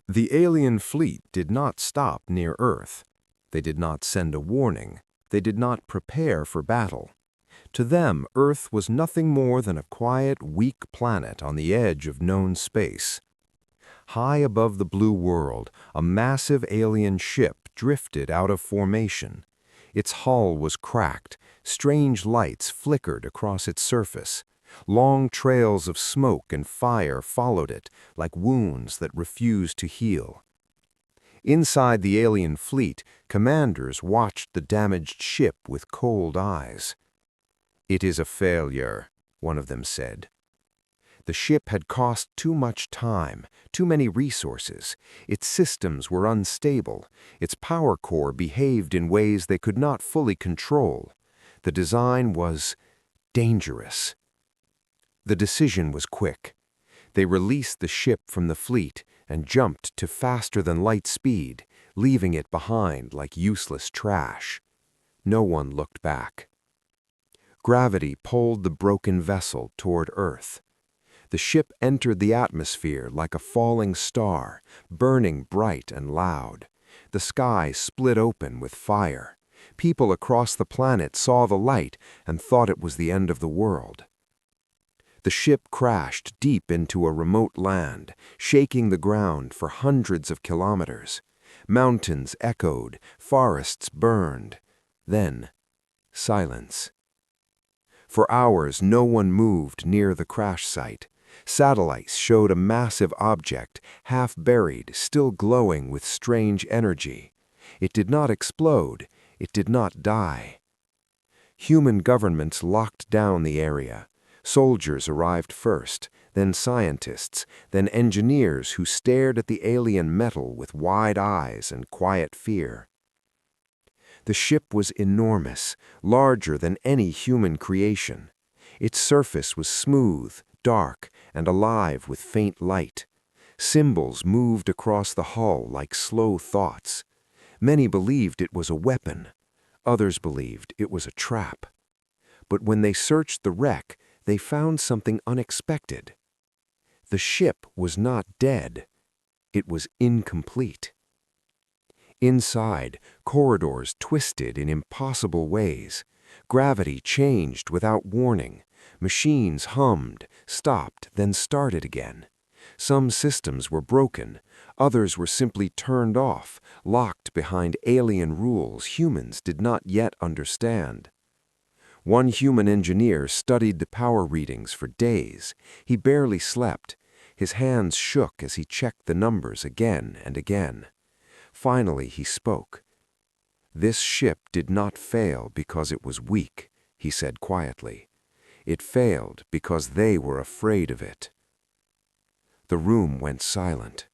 The alien fleet did not stop near Earth. They did not send a warning. They did not prepare for battle. To them, Earth was nothing more than a quiet, weak planet on the edge of known space. High above the blue world, a massive alien ship drifted out of formation. Its hull was cracked, strange lights flickered across its surface. Long trails of smoke and fire followed it, like wounds that refused to heal. Inside the alien fleet, commanders watched the damaged ship with cold eyes. "It is a failure," one of them said. The ship had cost too much time, too many resources. Its systems were unstable. Its power core behaved in ways they could not fully control. The design was dangerous. The decision was quick. They released the ship from the fleet and jumped to faster-than-light speed, leaving it behind like useless trash. No one looked back. Gravity pulled the broken vessel toward Earth. The ship entered the atmosphere like a falling star, burning bright and loud. The sky split open with fire. People across the planet saw the light and thought it was the end of the world. The ship crashed deep into a remote land, shaking the ground for hundreds of kilometers. Mountains echoed, forests burned. Then, silence. For hours, no one moved near the crash site. Satellites showed a massive object, half buried, still glowing with strange energy. It did not explode. It did not die. Human governments locked down the area. Soldiers arrived first, then scientists, then engineers who stared at the alien metal with wide eyes and quiet fear. The ship was enormous, larger than any human creation. Its surface was smooth, dark, and alive with faint light. Symbols moved across the hull like slow thoughts. Many believed it was a weapon. Others believed it was a trap. But when they searched the wreck, they found something unexpected. The ship was not dead. It was incomplete. Inside, corridors twisted in impossible ways. Gravity changed without warning. Machines hummed, stopped, then started again. Some systems were broken. Others were simply turned off, locked behind alien rules humans did not yet understand. One human engineer studied the power readings for days. He barely slept. His hands shook as he checked the numbers again and again. Finally, he spoke. "This ship did not fail because it was weak," he said quietly. "It failed because they were afraid of it." The room went silent.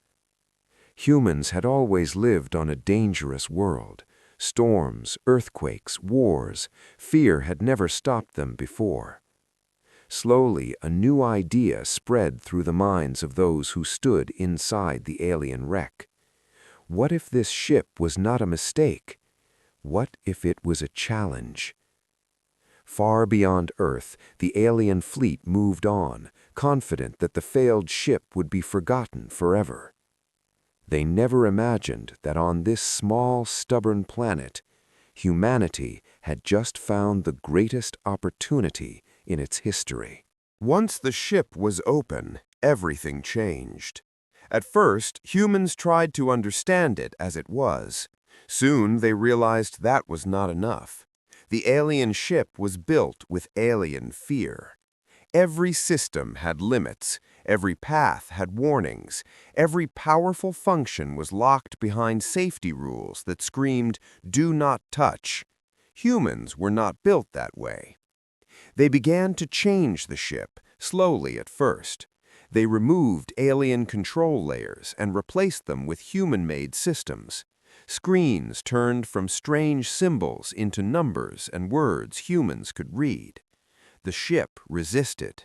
Humans had always lived on a dangerous world. Storms, earthquakes, wars. Fear had never stopped them before. Slowly, a new idea spread through the minds of those who stood inside the alien wreck. What if this ship was not a mistake? What if it was a challenge? Far beyond Earth, the alien fleet moved on, confident that the failed ship would be forgotten forever. They never imagined that on this small, stubborn planet, humanity had just found the greatest opportunity in its history. Once the ship was open, everything changed. At first, humans tried to understand it as it was. Soon they realized that was not enough. The alien ship was built with alien fear. Every system had limits. Every path had warnings. Every powerful function was locked behind safety rules that screamed, "Do not touch." Humans were not built that way. They began to change the ship, slowly at first. They removed alien control layers and replaced them with human-made systems. Screens turned from strange symbols into numbers and words humans could read. The ship resisted.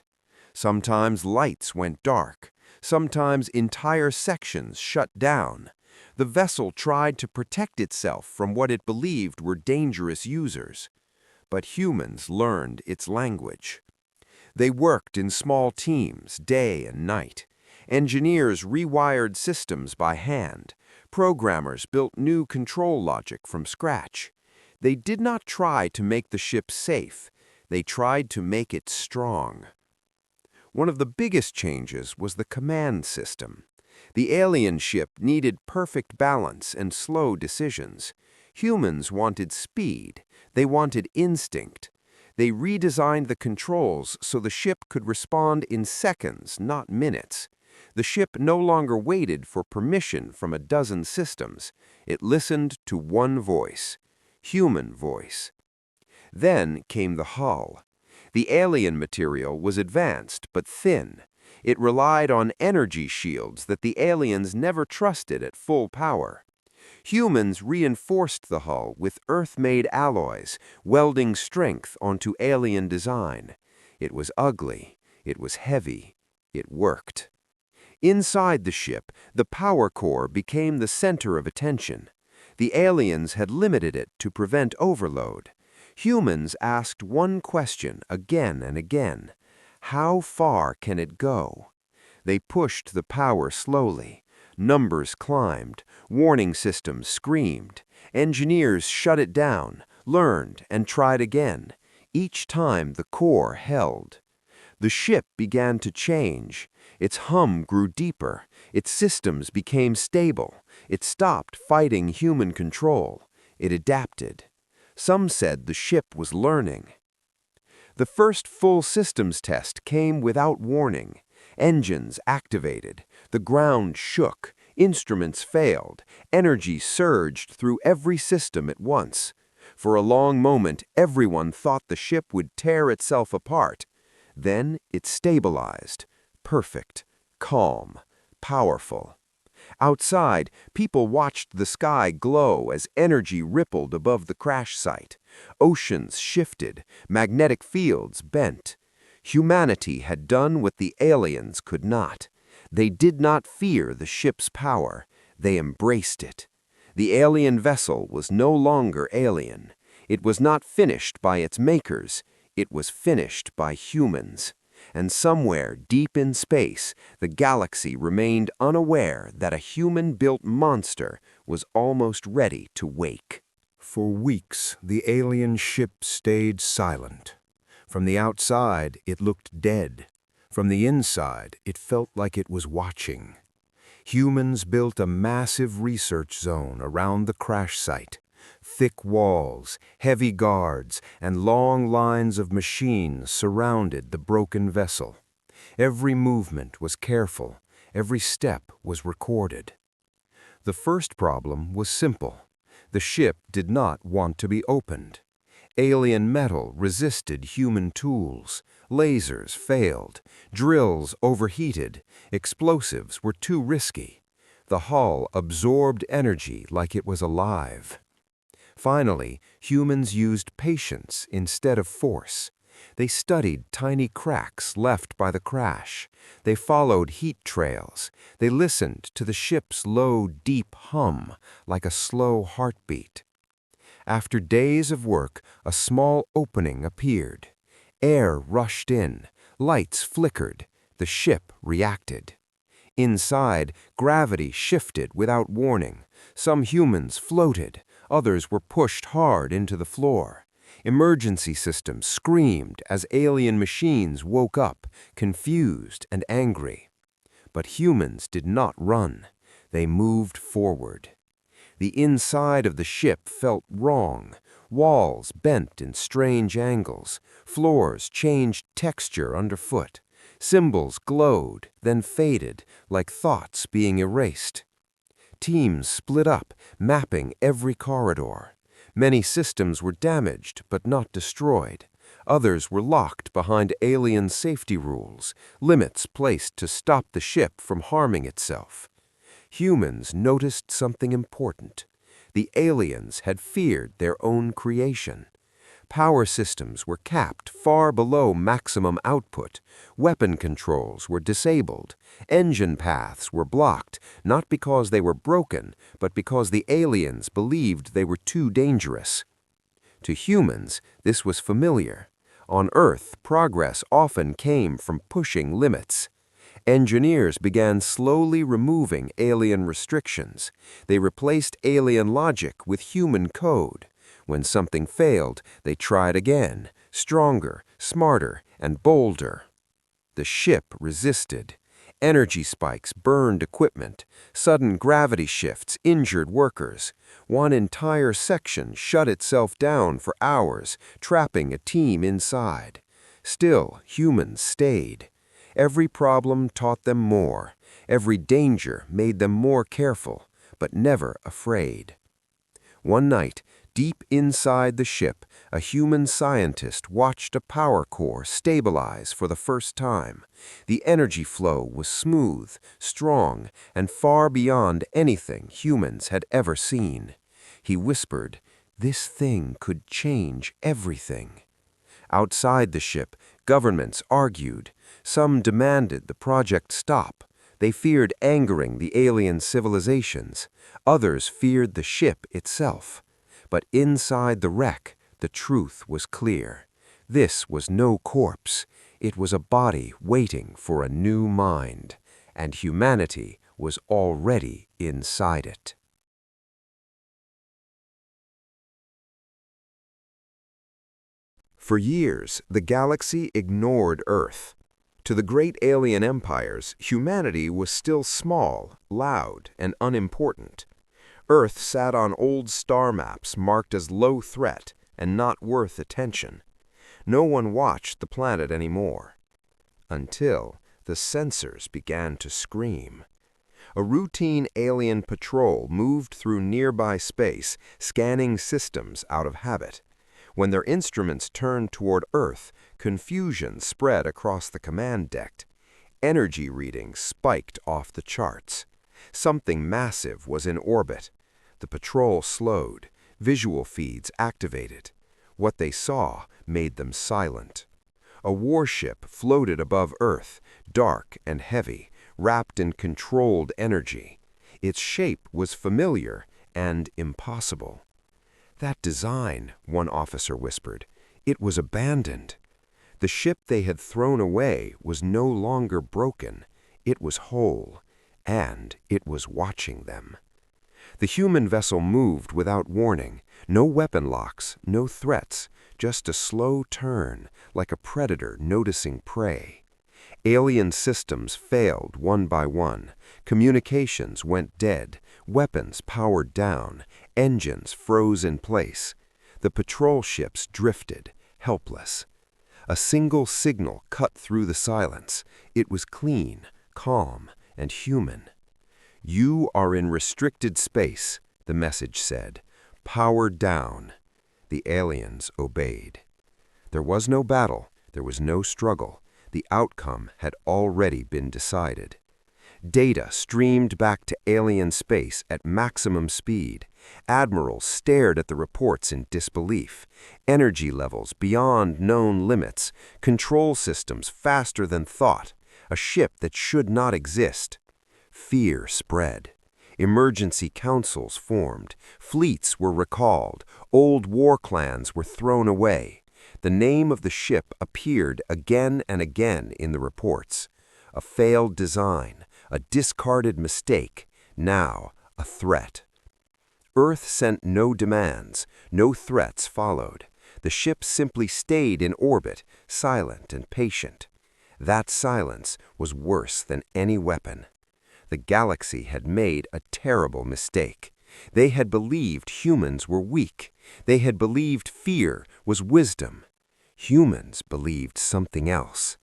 Sometimes lights went dark. Sometimes entire sections shut down. The vessel tried to protect itself from what it believed were dangerous users. But humans learned its language. They worked in small teams, day and night. Engineers rewired systems by hand. Programmers built new control logic from scratch. They did not try to make the ship safe. They tried to make it strong. One of the biggest changes was the command system. The alien ship needed perfect balance and slow decisions. Humans wanted speed. They wanted instinct. They redesigned the controls so the ship could respond in seconds, not minutes. The ship no longer waited for permission from a dozen systems. It listened to one voice, human voice. Then came the hull. The alien material was advanced but thin. It relied on energy shields that the aliens never trusted at full power. Humans reinforced the hull with Earth-made alloys, welding strength onto alien design. It was ugly. It was heavy. It worked. Inside the ship, the power core became the center of attention. The aliens had limited it to prevent overload. Humans asked one question again and again: how far can it go? They pushed the power slowly. Numbers climbed. Warning systems screamed. Engineers shut it down, learned, and tried again. Each time the core held. The ship began to change. Its hum grew deeper. Its systems became stable. It stopped fighting human control. It adapted. Some said the ship was learning. The first full systems test came without warning. Engines activated. The ground shook. Instruments failed. Energy surged through every system at once. For a long moment, everyone thought the ship would tear itself apart. Then it stabilized. Perfect. Calm. Powerful. Outside, people watched the sky glow as energy rippled above the crash site. Oceans shifted. Magnetic fields bent. Humanity had done what the aliens could not. They did not fear the ship's power. They embraced it. The alien vessel was no longer alien. It was not finished by its makers. It was finished by humans. And somewhere deep in space, the galaxy remained unaware that a human-built monster was almost ready to wake. For weeks, the alien ship stayed silent. From the outside, it looked dead. From the inside, it felt like it was watching. Humans built a massive research zone around the crash site. Thick walls, heavy guards, and long lines of machines surrounded the broken vessel. Every movement was careful. Every step was recorded. The first problem was simple. The ship did not want to be opened. Alien metal resisted human tools. Lasers failed. Drills overheated. Explosives were too risky. The hull absorbed energy like it was alive. Finally, humans used patience instead of force. They studied tiny cracks left by the crash. They followed heat trails. They listened to the ship's low, deep hum, like a slow heartbeat. After days of work, a small opening appeared. Air rushed in. Lights flickered. The ship reacted. Inside, gravity shifted without warning. Some humans floated. Others were pushed hard into the floor. Emergency systems screamed as alien machines woke up, confused and angry. But humans did not run. They moved forward. The inside of the ship felt wrong. Walls bent in strange angles. Floors changed texture underfoot. Symbols glowed, then faded, like thoughts being erased. Teams split up, mapping every corridor. Many systems were damaged but not destroyed. Others were locked behind alien safety rules, limits placed to stop the ship from harming itself. Humans noticed something important. The aliens had feared their own creation. Power systems were capped far below maximum output. Weapon controls were disabled. Engine paths were blocked, not because they were broken, but because the aliens believed they were too dangerous. To humans, this was familiar. On Earth, progress often came from pushing limits. Engineers began slowly removing alien restrictions. They replaced alien logic with human code. When something failed, they tried again, stronger, smarter, and bolder. The ship resisted. Energy spikes burned equipment. Sudden gravity shifts injured workers. One entire section shut itself down for hours, trapping a team inside. Still, humans stayed. Every problem taught them more. Every danger made them more careful, but never afraid. One night, deep inside the ship, a human scientist watched a power core stabilize for the first time. The energy flow was smooth, strong, and far beyond anything humans had ever seen. He whispered, "This thing could change everything." Outside the ship, governments argued. Some demanded the project stop. They feared angering the alien civilizations. Others feared the ship itself. But inside the wreck, the truth was clear. This was no corpse. It was a body waiting for a new mind, and humanity was already inside it. For years, the galaxy ignored Earth. To the great alien empires, humanity was still small, loud, and unimportant. Earth sat on old star maps marked as low threat and not worth attention. No one watched the planet anymore. Until the sensors began to scream. A routine alien patrol moved through nearby space, scanning systems out of habit. When their instruments turned toward Earth, confusion spread across the command deck. Energy readings spiked off the charts. Something massive was in orbit. The patrol slowed. Visual feeds activated. What they saw made them silent. A warship floated above Earth, dark and heavy, wrapped in controlled energy. Its shape was familiar and impossible. "That design," one officer whispered, "it was abandoned." The ship they had thrown away was no longer broken. It was whole, and it was watching them. The human vessel moved without warning. No weapon locks, no threats, just a slow turn, like a predator noticing prey. Alien systems failed one by one. Communications went dead. Weapons powered down. Engines froze in place. The patrol ships drifted, helpless. A single signal cut through the silence. It was clean, calm, and human. "You are in restricted space," the message said. "Power down." The aliens obeyed. There was no battle. There was no struggle. The outcome had already been decided. Data streamed back to alien space at maximum speed. Admirals stared at the reports in disbelief. Energy levels beyond known limits. Control systems faster than thought. A ship that should not exist. Fear spread. Emergency councils formed. Fleets were recalled. Old war clans were thrown away. The name of the ship appeared again and again in the reports. A failed design, a discarded mistake, now a threat. Earth sent no demands, no threats followed. The ship simply stayed in orbit, silent and patient. That silence was worse than any weapon. The galaxy had made a terrible mistake. They had believed humans were weak. They had believed fear was wisdom. Humans believed something else.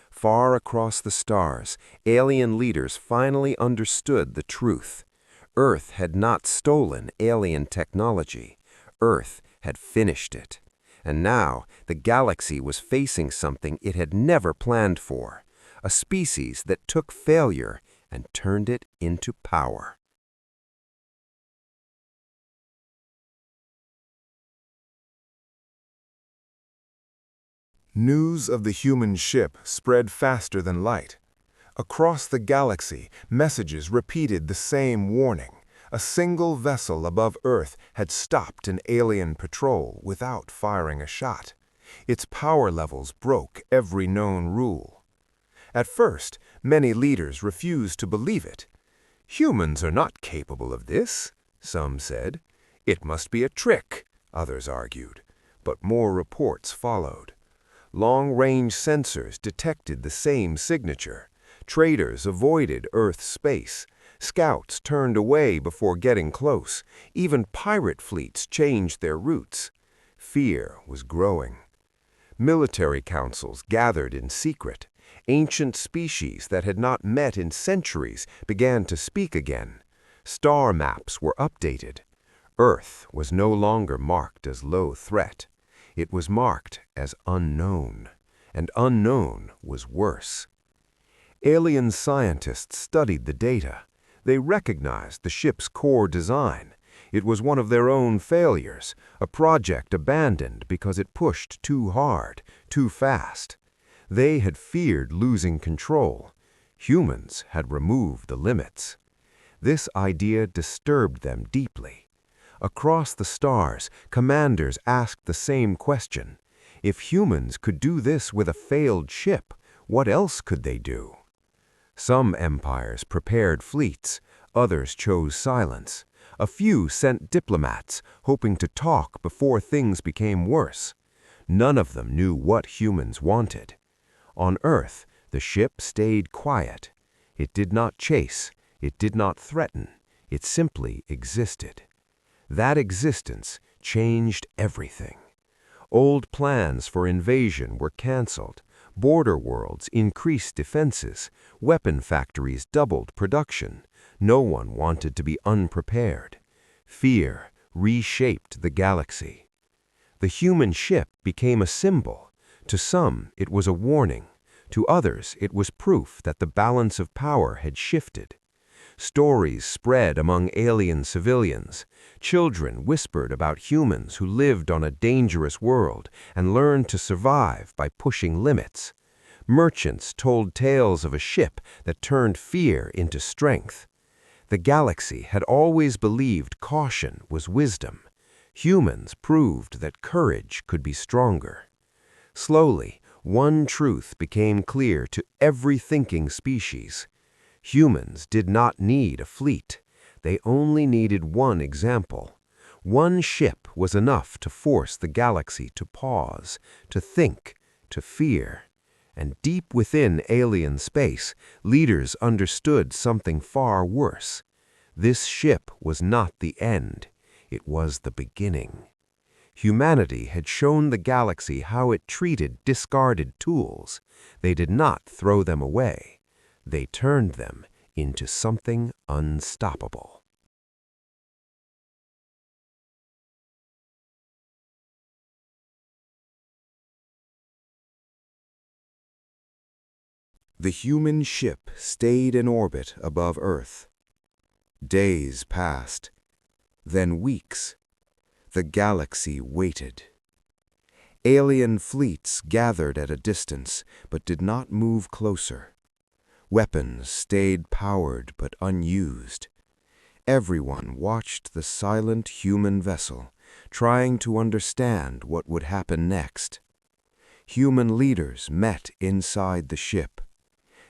Far across the stars, alien leaders finally understood the truth. Earth had not stolen alien technology. Earth had finished it. And now the galaxy was facing something it had never planned for, a species that took failure and turned it into power. News of the human ship spread faster than light. Across the galaxy, messages repeated the same warning. A single vessel above Earth had stopped an alien patrol without firing a shot. Its power levels broke every known rule. At first, many leaders refused to believe it. "Humans are not capable of this," some said. "It must be a trick," others argued. But more reports followed. Long-range sensors detected the same signature. Traders avoided Earth's space. Scouts turned away before getting close. Even pirate fleets changed their routes. Fear was growing. Military councils gathered in secret. Ancient species that had not met in centuries began to speak again. Star maps were updated. Earth was no longer marked as low threat. It was marked as unknown, and unknown was worse. Alien scientists studied the data. They recognized the ship's core design. It was one of their own failures, a project abandoned because it pushed too hard, too fast. They had feared losing control. Humans had removed the limits. This idea disturbed them deeply. Across the stars, commanders asked the same question. If humans could do this with a failed ship, what else could they do? Some empires prepared fleets, others chose silence. A few sent diplomats, hoping to talk before things became worse. None of them knew what humans wanted. On Earth, the ship stayed quiet. It did not chase, it did not threaten, it simply existed. That existence changed everything. Old plans for invasion were canceled. Border worlds increased defenses. Weapon factories doubled production. No one wanted to be unprepared. Fear reshaped the galaxy. The human ship became a symbol. To some, it was a warning. To others, it was proof that the balance of power had shifted. Stories spread among alien civilians. Children whispered about humans who lived on a dangerous world and learned to survive by pushing limits. Merchants told tales of a ship that turned fear into strength. The galaxy had always believed caution was wisdom. Humans proved that courage could be stronger. Slowly, one truth became clear to every thinking species. Humans did not need a fleet. They only needed one example. One ship was enough to force the galaxy to pause, to think, to fear. And deep within alien space, leaders understood something far worse. This ship was not the end. It was the beginning. Humanity had shown the galaxy how it treated discarded tools. They did not throw them away. They turned them into something unstoppable. The human ship stayed in orbit above Earth. Days passed, then weeks. The galaxy waited. Alien fleets gathered at a distance, but did not move closer. Weapons stayed powered but unused. Everyone watched the silent human vessel, trying to understand what would happen next. Human leaders met inside the ship.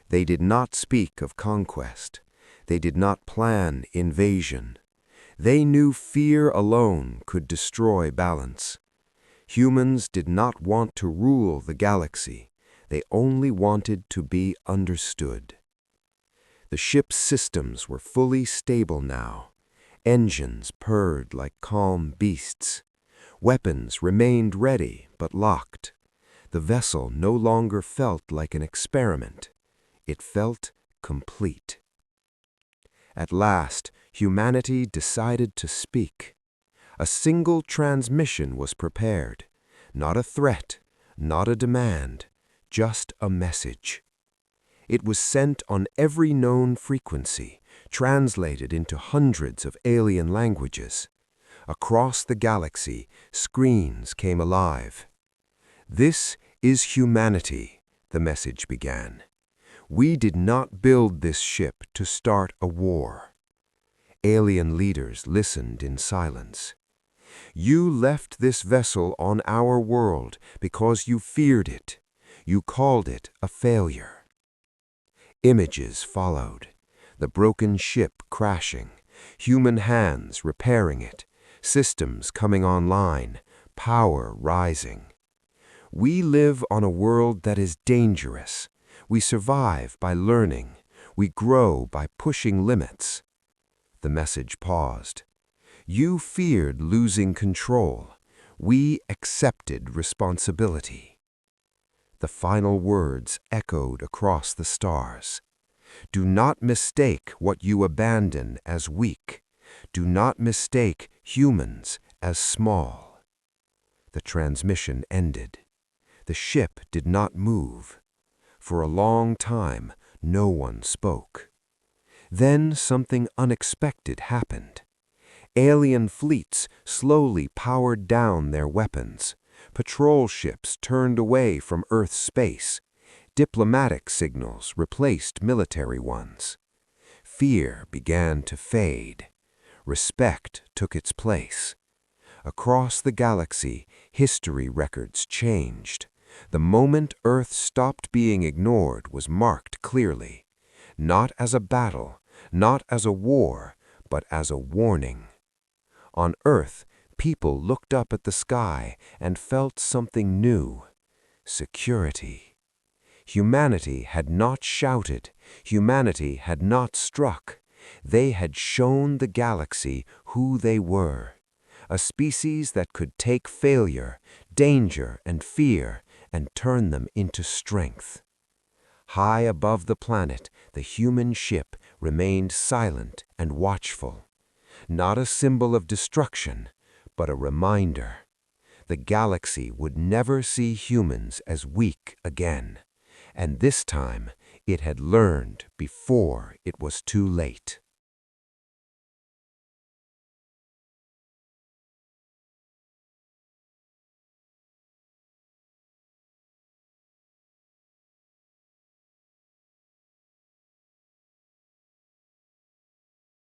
They did not speak of conquest. They did not plan invasion. They knew fear alone could destroy balance. Humans did not want to rule the galaxy. They only wanted to be understood. The ship's systems were fully stable now. Engines purred like calm beasts. Weapons remained ready but locked. The vessel no longer felt like an experiment. It felt complete. At last, humanity decided to speak. A single transmission was prepared. Not a threat, not a demand, just a message. It was sent on every known frequency, translated into hundreds of alien languages. Across the galaxy, screens came alive. "This is humanity," the message began. "We did not build this ship to start a war." Alien leaders listened in silence. "You left this vessel on our world because you feared it. You called it a failure." Images followed. The broken ship crashing, human hands repairing it, systems coming online, power rising. We live on a world that is dangerous. We survive by learning. We grow by pushing limits. The message paused. You feared losing control. We accepted responsibility. The final words echoed across the stars. Do not mistake what you abandon as weak. Do not mistake humans as small. The transmission ended. The ship did not move. For a long time, no one spoke. Then something unexpected happened. Alien fleets slowly powered down their weapons. Patrol ships turned away from Earth's space. Diplomatic signals replaced military ones. Fear began to fade. Respect took its place. Across the galaxy, history records changed. The moment Earth stopped being ignored was marked clearly. Not as a battle, not as a war, but as a warning. On Earth, people looked up at the sky and felt something new: security. Humanity had not shouted. Humanity had not struck. They had shown the galaxy who they were. A species that could take failure, danger, and fear and turn them into strength. High above the planet, the human ship remained silent and watchful. Not a symbol of destruction, but a reminder. The galaxy would never see humans as weak again. And this time, it had learned before it was too late.